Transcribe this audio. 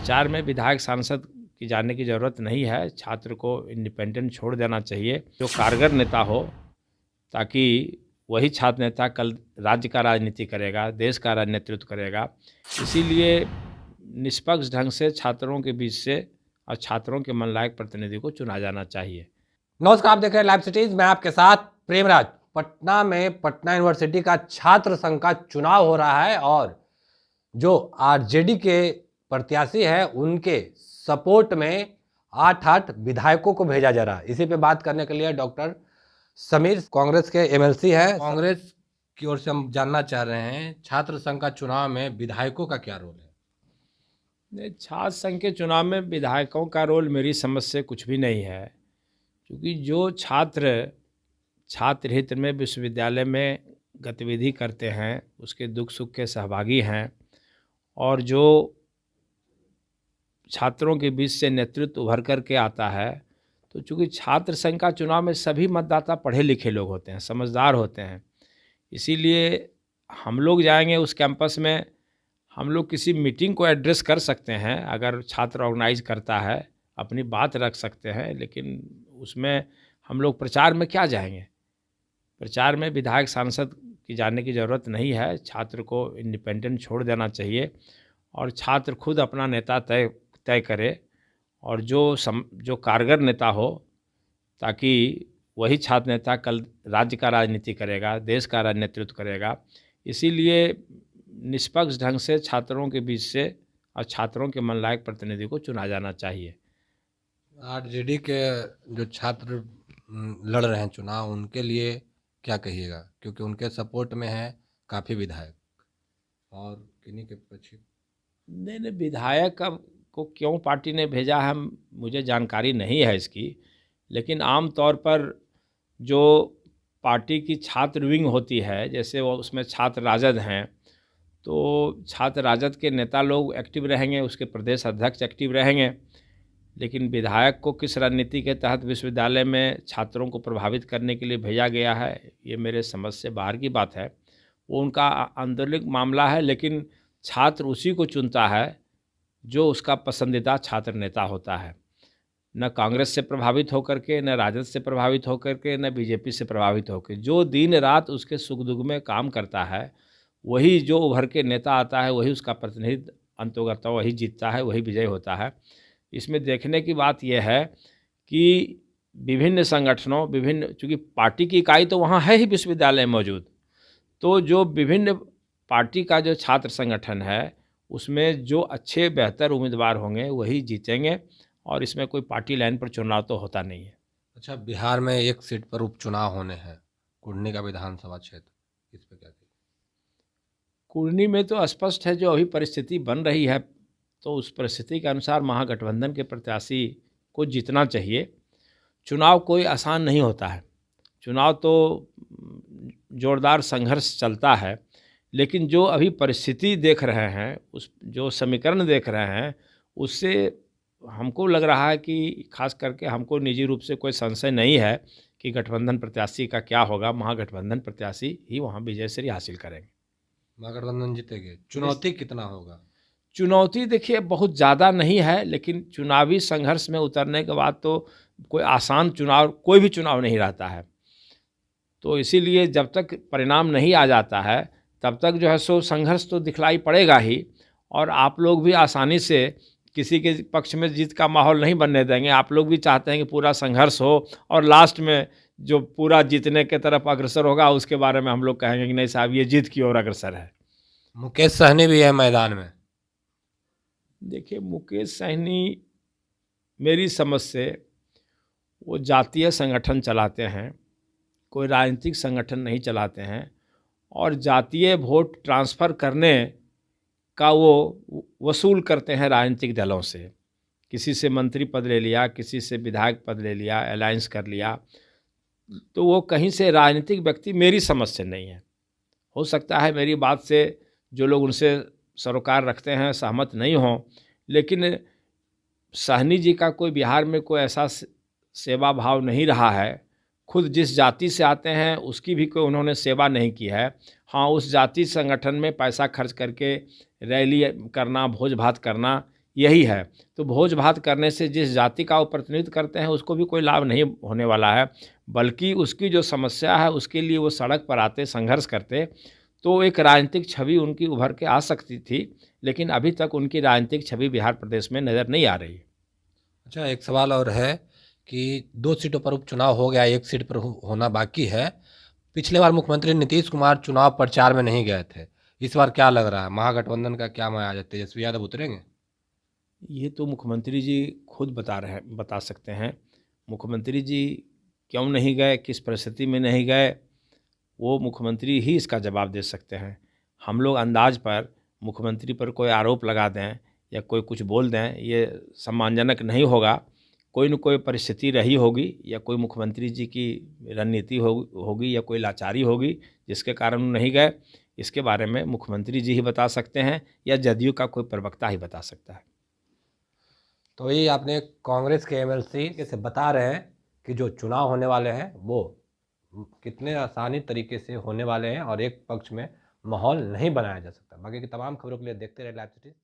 प्रचार में विधायक सांसद की जाने की ज़रूरत नहीं है। छात्र को इंडिपेंडेंट छोड़ देना चाहिए, जो कारगर नेता हो, ताकि वही छात्र नेता कल राज्य का राजनीति करेगा, देश का नेतृत्व करेगा। इसीलिए निष्पक्ष ढंग से छात्रों के बीच से और छात्रों के मन लायक प्रतिनिधि को चुना जाना चाहिए। नमस्कार, आप देख रहे हैं लाइव सिटीज। मैं आपके साथ प्रेमराज। पटना में पटना यूनिवर्सिटी का छात्र संघ का चुनाव हो रहा है और जो आरजेडी के प्रत्याशी हैं उनके सपोर्ट में 8 विधायकों को भेजा जा रहा है। इसी पे बात करने के लिए डॉक्टर समीर कांग्रेस के एमएलसी है। कांग्रेस की ओर से हम जानना चाह रहे हैं, छात्र संघ का चुनाव में विधायकों का क्या रोल है? छात्र संघ के चुनाव में विधायकों का रोल मेरी समझ से कुछ भी नहीं है, क्योंकि जो छात्र हित में विश्वविद्यालय में गतिविधि करते हैं, उसके दुख सुख के सहभागी हैं और जो छात्रों के बीच से नेतृत्व उभर कर के आता है, तो चूँकि छात्र संघ का चुनाव में सभी मतदाता पढ़े लिखे लोग होते हैं, समझदार होते हैं। इसीलिए हम लोग जाएंगे उस कैंपस में, हम लोग किसी मीटिंग को एड्रेस कर सकते हैं, अगर छात्र ऑर्गेनाइज करता है अपनी बात रख सकते हैं, लेकिन उसमें हम लोग प्रचार में क्या जाएंगे। प्रचार में विधायक सांसद की जाने की ज़रूरत नहीं है। छात्र को इंडिपेंडेंट छोड़ देना चाहिए और छात्र खुद अपना नेता तय करे और जो कारगर नेता हो, ताकि वही छात्र नेता कल राज्य का राजनीति करेगा, देश का नेतृत्व करेगा। इसीलिए निष्पक्ष ढंग से छात्रों के बीच से और छात्रों के मन लायक प्रतिनिधि को चुना जाना चाहिए। आरजेडी के जो छात्र लड़ रहे हैं चुनाव, उनके लिए क्या कहिएगा? क्योंकि उनके सपोर्ट में है काफ़ी विधायक और किन्हीं के पीछे नहीं, विधायक को क्यों पार्टी ने भेजा है मुझे जानकारी नहीं है इसकी, लेकिन आम तौर पर जो पार्टी की छात्र विंग होती है, जैसे वो उसमें छात्र राजद हैं, तो छात्र राजद के नेता लोग एक्टिव रहेंगे, उसके प्रदेश अध्यक्ष एक्टिव रहेंगे। लेकिन विधायक को किस रणनीति के तहत विश्वविद्यालय में छात्रों को प्रभावित करने के लिए भेजा गया है, ये मेरे समझ से बाहर की बात है। वो उनका आंतरिक मामला है, लेकिन छात्र उसी को चुनता है जो उसका पसंदीदा छात्र नेता होता है। न कांग्रेस से प्रभावित होकर के, न राजद से प्रभावित होकर के, न बीजेपी से प्रभावित होकर, जो दिन रात उसके सुख दुख में काम करता है, वही जो उभर के नेता आता है, वही उसका प्रतिनिधित्व अंतर्गत वही जीतता है, वही विजय होता है। इसमें देखने की बात यह है कि विभिन्न संगठनों, चूँकि पार्टी की इकाई तो वहाँ है ही विश्वविद्यालय में मौजूद, तो जो विभिन्न पार्टी का जो छात्र संगठन है, उसमें जो अच्छे बेहतर उम्मीदवार होंगे वही जीतेंगे और इसमें कोई पार्टी लाइन पर चुनाव तो होता नहीं है। अच्छा, बिहार में एक सीट पर उपचुनाव होने हैं, कुर्नी का विधानसभा क्षेत्र, इस पर क्या कहिए? कुर्नी में तो स्पष्ट है जो अभी परिस्थिति बन रही है, तो उस परिस्थिति के अनुसार महागठबंधन के प्रत्याशी को जीतना चाहिए। चुनाव कोई आसान नहीं होता है, चुनाव तो जोरदार संघर्ष चलता है, लेकिन जो अभी परिस्थिति देख रहे हैं, उस जो समीकरण देख रहे हैं, उससे हमको लग रहा है कि खास करके हमको निजी रूप से कोई संशय नहीं है कि गठबंधन प्रत्याशी का क्या होगा। महागठबंधन प्रत्याशी ही वहाँ विजयश्री हासिल करेंगे। महागठबंधन जीतेंगे। चुनौती कितना होगा? चुनौती देखिए बहुत ज़्यादा नहीं है, लेकिन चुनावी संघर्ष में उतरने के बाद तो कोई आसान चुनाव, कोई भी चुनाव नहीं रहता है। तो इसीलिए जब तक परिणाम नहीं आ जाता है, तब तक जो है सो संघर्ष तो दिखलाई पड़ेगा ही, और आप लोग भी आसानी से किसी के पक्ष में जीत का माहौल नहीं बनने देंगे। आप लोग भी चाहते हैं कि पूरा संघर्ष हो और लास्ट में जो पूरा जीतने के तरफ अग्रसर होगा, उसके बारे में हम लोग कहेंगे कि नहीं साहब, ये जीत की ओर अग्रसर है। मुकेश सहनी भी है मैदान में। देखिए, मुकेश सहनी मेरी समझ से वो जातीय संगठन चलाते हैं, कोई राजनीतिक संगठन नहीं चलाते हैं, और जातीय वोट ट्रांसफ़र करने का वो वसूल करते हैं राजनीतिक दलों से। किसी से मंत्री पद ले लिया, किसी से विधायक पद ले लिया, अलायंस कर लिया, तो वो कहीं से राजनीतिक व्यक्ति मेरी समझ से नहीं है। हो सकता है मेरी बात से जो लोग उनसे सरोकार रखते हैं सहमत नहीं हों, लेकिन सहनी जी का कोई बिहार में कोई ऐसा सेवा भाव नहीं रहा है। खुद जिस जाति से आते हैं उसकी भी कोई उन्होंने सेवा नहीं की है। हाँ, उस जाति संगठन में पैसा खर्च करके रैली करना, भोज भात करना, यही है। तो भोज भात करने से जिस जाति का वो प्रतिनिधित्व करते हैं उसको भी कोई लाभ नहीं होने वाला है, बल्कि उसकी जो समस्या है उसके लिए वो सड़क पर आते, संघर्ष करते, तो एक राजनीतिक छवि उनकी उभर के आ सकती थी, लेकिन अभी तक उनकी राजनीतिक छवि बिहार प्रदेश में नज़र नहीं आ रही। अच्छा, एक सवाल और है कि 2 सीटों पर उपचुनाव हो गया, 1 सीट पर होना बाकी है। पिछले बार मुख्यमंत्री नीतीश कुमार चुनाव प्रचार में नहीं गए थे। इस बार क्या लग रहा है, महागठबंधन का क्या माया, तेजस्वी यादव उतरेंगे? ये तो मुख्यमंत्री जी खुद बता सकते हैं। मुख्यमंत्री जी क्यों नहीं गए, किस परिस्थिति में नहीं गए, वो मुख्यमंत्री ही इसका जवाब दे सकते हैं। हम लोग अंदाज पर मुख्यमंत्री पर कोई आरोप लगा दें या कोई कुछ बोल दें, ये सम्मानजनक नहीं होगा। कोई न कोई परिस्थिति रही होगी या कोई मुख्यमंत्री जी की रणनीति होगी या कोई लाचारी होगी जिसके कारण वो नहीं गए। इसके बारे में मुख्यमंत्री जी ही बता सकते हैं या जदयू का कोई प्रवक्ता ही बता सकता है। तो ये आपने कांग्रेस के एमएलसी से बता रहे हैं कि जो चुनाव होने वाले हैं वो कितने आसानी तरीके से होने वाले हैं और एक पक्ष में माहौल नहीं बनाया जा सकता। बाकी की तमाम खबरों के लिए देखते रहे लाइव सिटी।